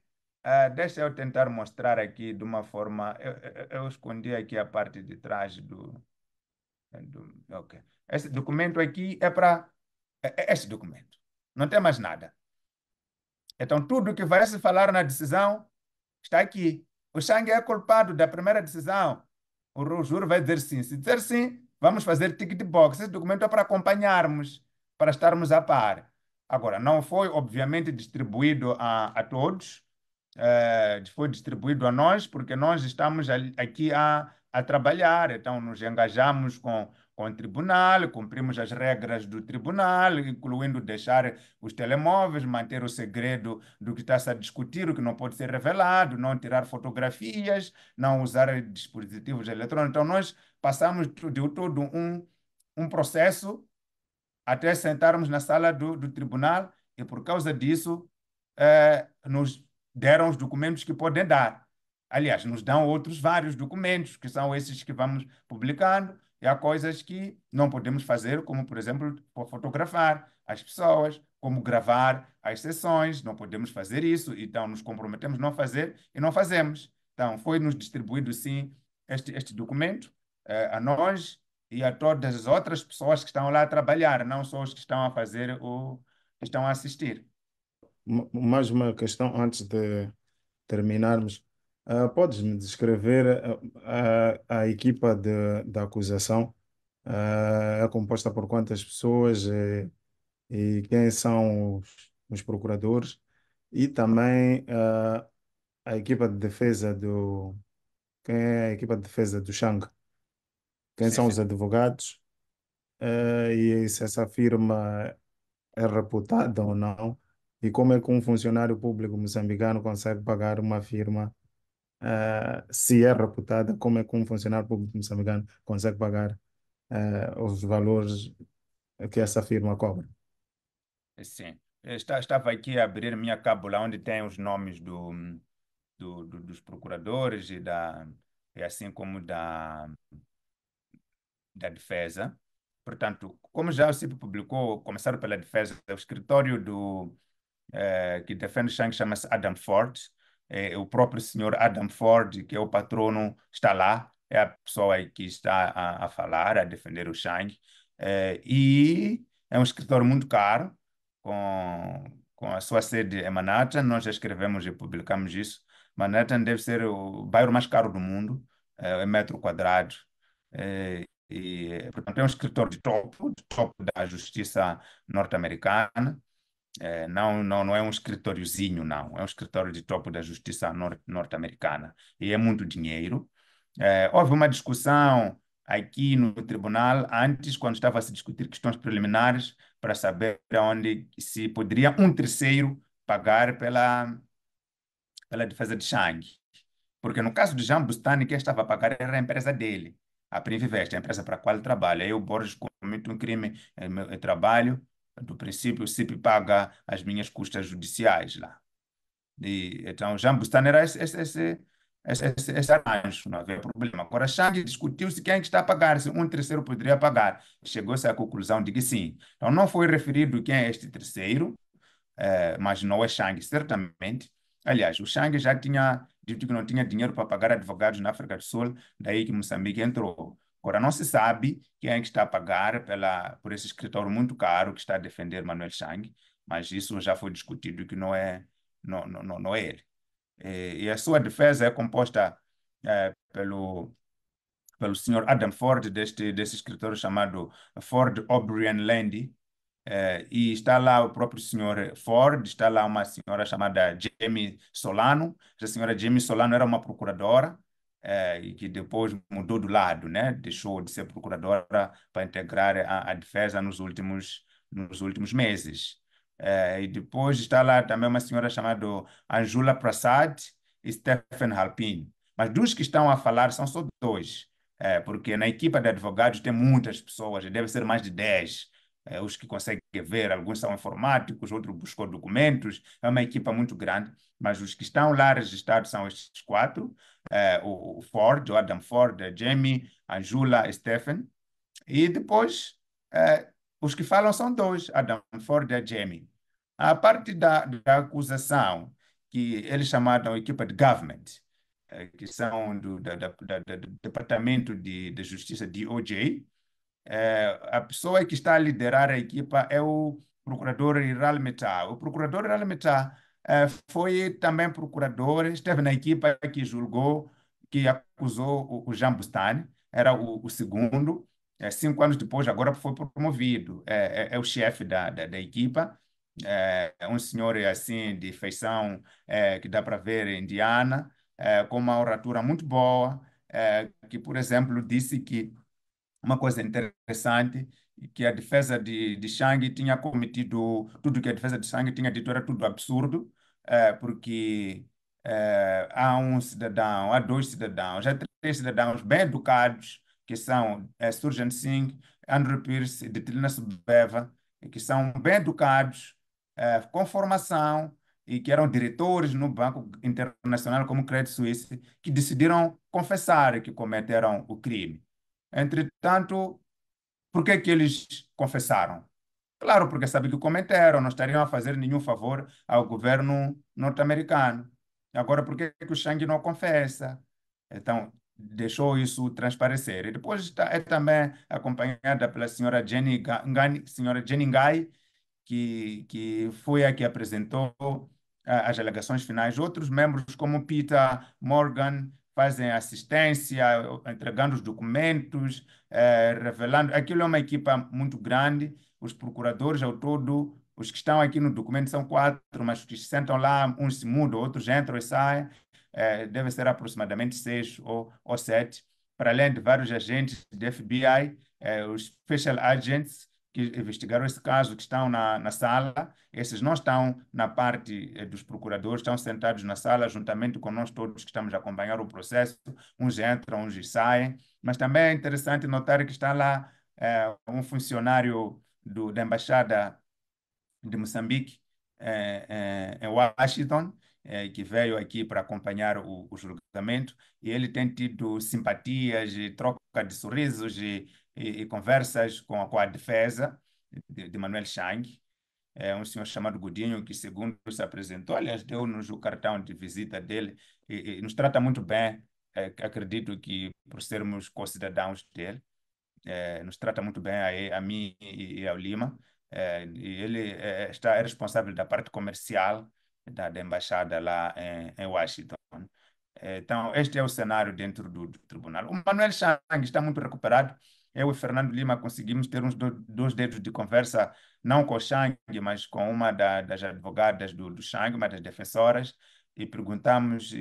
Deixa eu tentar mostrar aqui de uma forma. Eu escondi aqui a parte de trás Ok. Esse documento aqui é para. Este documento. Não tem mais nada. Então, tudo que vai se falar na decisão está aqui. O Chang é culpado da primeira decisão. O júri vai dizer sim. Se dizer sim, vamos fazer ticket box. Esse documento é para acompanharmos, para estarmos a par. Agora, não foi, obviamente, distribuído a todos. Foi distribuído a nós, porque nós estamos aqui a trabalhar, então nos engajamos com o tribunal, cumprimos as regras do tribunal, incluindo deixar os telemóveis, manter o segredo do que está-se a discutir, o que não pode ser revelado, não tirar fotografias, não usar dispositivos eletrônicos. Então, nós passamos de todo um processo até sentarmos na sala do tribunal e, por causa disso, nos deram os documentos que podem dar. Aliás, nos dão outros vários documentos, que são esses que vamos publicando, e há coisas que não podemos fazer, como, por exemplo, fotografar as pessoas, como gravar as sessões, não podemos fazer isso, então nos comprometemos a não fazer e não fazemos. Então, foi-nos distribuído, sim, este documento, a nós e a todas as outras pessoas que estão lá a trabalhar, não só os que estão a fazer que estão a assistir. Mais uma questão antes de terminarmos. Podes-me descrever a equipa da acusação? É composta por quantas pessoas e quem são os procuradores? E também a equipa de defesa quem é a equipa de defesa do Shang? Quem Sim, são sim. os advogados? E se essa firma é reputada ou não? E como é que um funcionário público moçambicano consegue pagar uma firma? Se é reputada, como é que um funcionário público moçambicano consegue pagar os valores que essa firma cobra? Sim. Estava aqui a abrir minha cábula onde tem os nomes dos procuradores e assim como da defesa. Portanto, como já o CIP publicou, começaram pela defesa, o escritório que defende Chang chama-se Adam Ford. O próprio senhor Adam Ford, que é o patrono, está lá, é a pessoa aí que está a falar, a defender o Chang. E é um escritório muito caro, com a sua sede em Manhattan. Nós já escrevemos e publicamos isso. Manhattan deve ser o bairro mais caro do mundo, em metro quadrado. Portanto, é um escritório de topo da justiça norte-americana. Não é um escritóriozinho, não. É um escritório de topo da justiça norte-americana. E é muito dinheiro. Houve uma discussão aqui no tribunal antes, quando estava a se discutir questões preliminares, para saber onde se poderia um terceiro pagar pela defesa de Chang. Porque no caso de Jean Bustani, quem estava a pagar era a empresa dele, a Primvest, a empresa para a qual ele trabalha. Eu, Borges, cometo um crime em trabalho, do princípio, o CIP paga as minhas custas judiciais lá. Então, Jean Bustani era esse arranjo, não havia problema. Agora, Chang discutiu-se quem é que está a pagar, se um terceiro poderia pagar. Chegou-se à conclusão de que sim. Então, não foi referido quem é este terceiro, mas não é Chang, certamente. Aliás, o Chang já tinha dito que não tinha dinheiro para pagar advogados na África do Sul, daí que Moçambique entrou. Agora, não se sabe quem é que está a pagar por esse escritório muito caro que está a defender Manuel Chang, mas isso já foi discutido que não é ele. E a sua defesa é composta pelo senhor Adam Ford, desse escritório chamado Ford O'Brien Landy, e está lá o próprio senhor Ford, está lá uma senhora chamada Jamie Solano. A senhora Jamie Solano era uma procuradora, e que depois mudou do lado, né? Deixou de ser procuradora para integrar a defesa nos últimos meses. E depois está lá também uma senhora chamada Anjula Prasad e Stephen Halpin. Mas dos que estão a falar são só dois, porque na equipa de advogados tem muitas pessoas, deve ser mais de 10, os que conseguem ver, alguns são informáticos, outros buscam documentos, é uma equipa muito grande, mas os que estão lá registrados são estes quatro, o Ford, o Adam Ford, a Jamie, a Angela, a Stephen, e depois os que falam são dois, Adam Ford e a Jamie. A parte da acusação, que eles chamaram a equipa de government, que são do Departamento de Justiça, DOJ, a pessoa que está a liderar a equipa é o procurador Iral Meta. O procurador Iral Meta foi também procurador, esteve na equipa que julgou, que acusou o Jean Bustani, era o segundo. 5 anos depois, agora foi promovido. É o chefe da equipa. É um senhor assim de feição que dá para ver indiana, com uma oratura muito boa, que, por exemplo, disse que uma coisa interessante, que a defesa de Chang tinha cometido, tudo que a defesa de Chang tinha dito era tudo absurdo, porque há dois cidadãos, há três cidadãos bem educados, que são Surjan Singh, Andrew Pierce e Detlina Subeva, que são bem educados, com formação, e que eram diretores no Banco Internacional como Credit Suisse, que decidiram confessar que cometeram o crime. Entretanto, por que que eles confessaram? Claro, porque sabem que cometeram, não estariam a fazer nenhum favor ao governo norte-americano. Agora, por que que o Chang não confessa? Então, deixou isso transparecer. E depois é também acompanhada pela senhora senhora Jenny Ngai, que foi a que apresentou as alegações finais. Outros membros, como Peter Morgan, fazem assistência, entregando os documentos, revelando. Aquilo é uma equipa muito grande. Os procuradores, ao todo, os que estão aqui no documento são quatro, mas os que sentam lá, uns se mudam, outros entram e saem. Deve ser aproximadamente 6 ou 7, para além de vários agentes do FBI, os Special Agents, que investigaram esse caso, que estão na sala. Esses não estão na parte dos procuradores, estão sentados na sala juntamente com nós todos que estamos a acompanhar o processo. Uns entram, uns saem. Mas também é interessante notar que está lá um funcionário da Embaixada de Moçambique, em Washington, que veio aqui para acompanhar o julgamento, e ele tem tido simpatias e troca de sorrisos e conversas com a defesa de Manuel Chang. É um senhor chamado Godinho, que, segundo se apresentou, aliás, deu-nos o cartão de visita dele e nos trata muito bem. Acredito que por sermos concidadãos dele, nos trata muito bem a mim e ao Lima. E ele é responsável da parte comercial da embaixada lá em Washington. Então, este é o cenário dentro do tribunal. O Manuel Chang está muito recuperado. Eu e Fernando Lima conseguimos ter uns dois dedos de conversa, não com o Chang, mas com uma das advogadas do Chang, uma das defensoras, e perguntamos,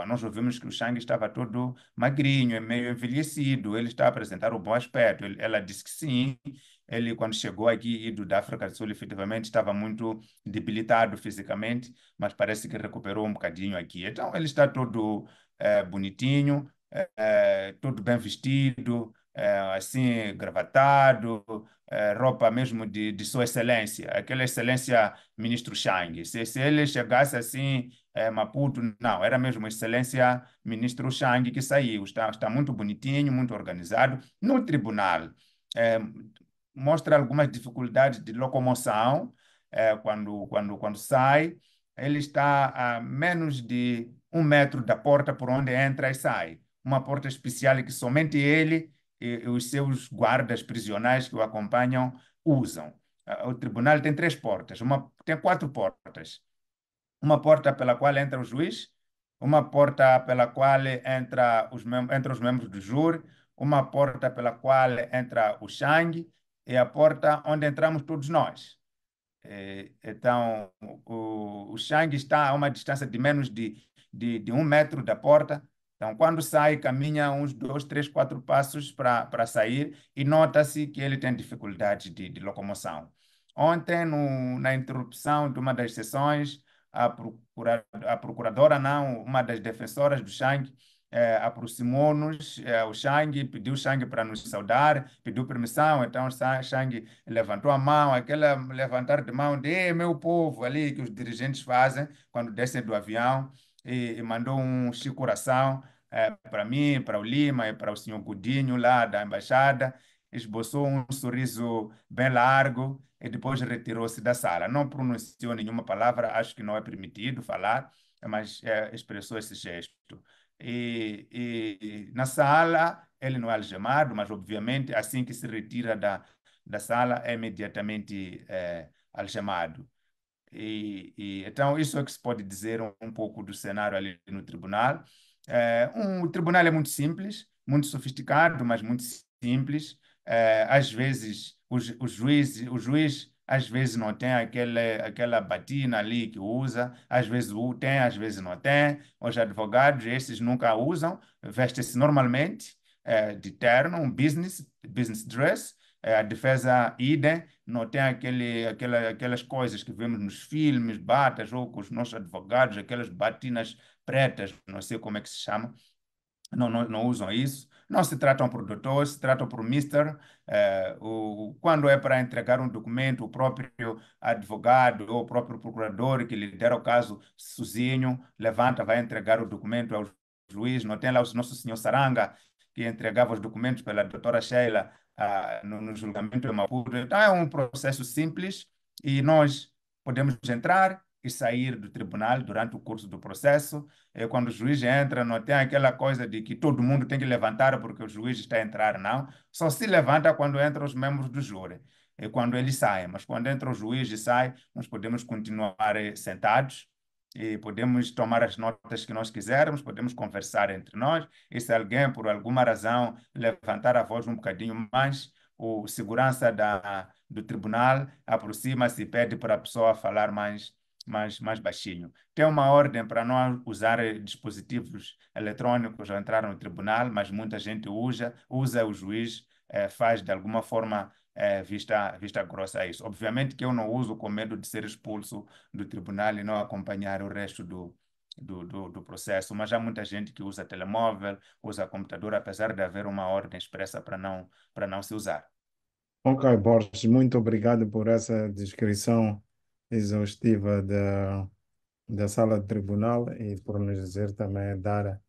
nós ouvimos que o Chang estava todo magrinho, meio envelhecido, ele está a apresentar o bom aspecto. Ela disse que sim. Ele, quando chegou aqui, ido da África do Sul, efetivamente estava muito debilitado fisicamente, mas parece que recuperou um bocadinho aqui. Então, ele está todo bonitinho, todo bem vestido, assim, gravatado, roupa mesmo de Sua Excelência, aquela Excelência Ministro Chang. Se ele chegasse assim, Maputo, não, era mesmo Excelência Ministro Chang que saiu. Está muito bonitinho, muito organizado. No tribunal, eh, mostra algumas dificuldades de locomoção quando sai. Ele está a menos de 1 metro da porta por onde entra e sai. Uma porta especial que somente ele e os seus guardas prisionais que o acompanham usam. O tribunal tem 3 portas, tem 4 portas. Uma porta pela qual entra o juiz, uma porta pela qual entra os membros do júri, uma porta pela qual entra o Shang e a porta onde entramos todos nós. Então, o Shang está a uma distância de menos de 1 metro da porta. Então, quando sai, caminha uns 2, 3, 4 passos para sair e nota-se que ele tem dificuldade de locomoção. Ontem, na interrupção de uma das sessões, a procuradora, não, uma das defensoras do Shang, aproximou-nos, o Shang pediu o Shang para nos saudar, pediu permissão, então o Shang levantou a mão, aquele levantar de mão de "Ei, meu povo" ali que os dirigentes fazem quando descem do avião, e mandou um coração para mim, para o Lima e para o senhor Godinho lá da embaixada, esboçou um sorriso bem largo e depois retirou-se da sala. Não pronunciou nenhuma palavra, acho que não é permitido falar, mas expressou esse gesto. E na sala, ele não é algemado, mas obviamente assim que se retira da sala é imediatamente algemado. Então, isso é que se pode dizer um pouco do cenário ali no tribunal. O tribunal é muito simples, muito sofisticado, mas muito simples. Às vezes, o juiz às vezes não tem aquela batina ali que usa, às vezes tem, às vezes não tem. Os advogados, esses nunca usam, vestem-se normalmente, de terno, um business dress. A defesa idem, não tem aquelas coisas que vemos nos filmes, batas, ou com os nossos advogados, aquelas batinas pretas, não sei como é que se chama, não usam isso. Não se tratam por doutor, se tratam por mister. Quando é para entregar um documento, o próprio advogado ou o próprio procurador que lhe der o caso sozinho, levanta, vai entregar o documento ao juiz. Não tem lá o nosso senhor Saranga, que entregava os documentos pela doutora Sheila no julgamento de Maputo. Então é um processo simples e nós podemos entrar e sair do tribunal durante o curso do processo. Quando o juiz entra, não tem aquela coisa de que todo mundo tem que levantar porque o juiz está a entrar, não. Só se levanta quando entram os membros do júri, quando eles saem. Mas quando entra o juiz e sai, nós podemos continuar sentados e podemos tomar as notas que nós quisermos, podemos conversar entre nós. E se alguém, por alguma razão, levantar a voz um bocadinho mais, o segurança do tribunal aproxima-se e pede para a pessoa falar mais baixinho. Tem uma ordem para não usar dispositivos eletrônicos ao entrar no tribunal, mas muita gente usa o juiz faz de alguma forma vista grossa a isso. Obviamente que eu não uso com medo de ser expulso do tribunal e não acompanhar o resto do processo, mas há muita gente que usa telemóvel, usa computador, apesar de haver uma ordem expressa para não se usar. Ok, Borges, muito obrigado por essa descrição exaustiva da sala de tribunal e por nos dizer também, dar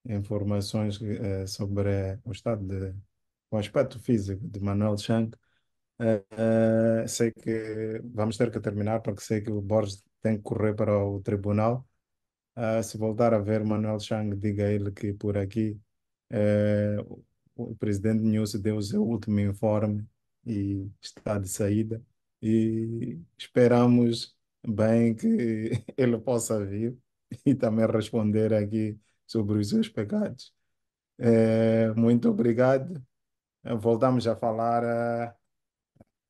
informações sobre o aspecto físico de Manuel Chang. Sei que vamos ter que terminar porque sei que o Borges tem que correr para o tribunal. Se voltar a ver Manuel Chang, diga a ele que por aqui o presidente Nussi deu o seu último informe e está de saída. E esperamos bem que ele possa vir e também responder aqui sobre os seus pecados. Muito obrigado. Voltamos a falar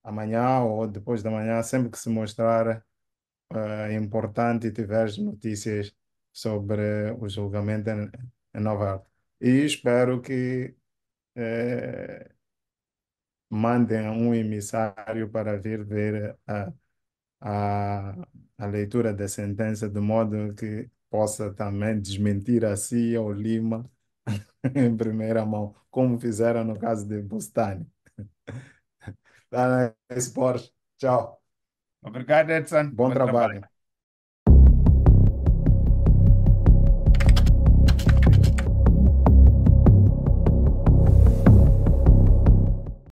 amanhã ou depois da manhã, sempre que se mostrar importante e tiveres notícias sobre o julgamento em Nova York. E espero que mandem um emissário para vir ver a, a leitura da sentença, de modo que possa também desmentir a si ou Lima em primeira mão, como fizeram no caso de Bustani. Tá, né, Esporte. Tchau. Obrigado, Edson. Bom Bom trabalho. trabalho.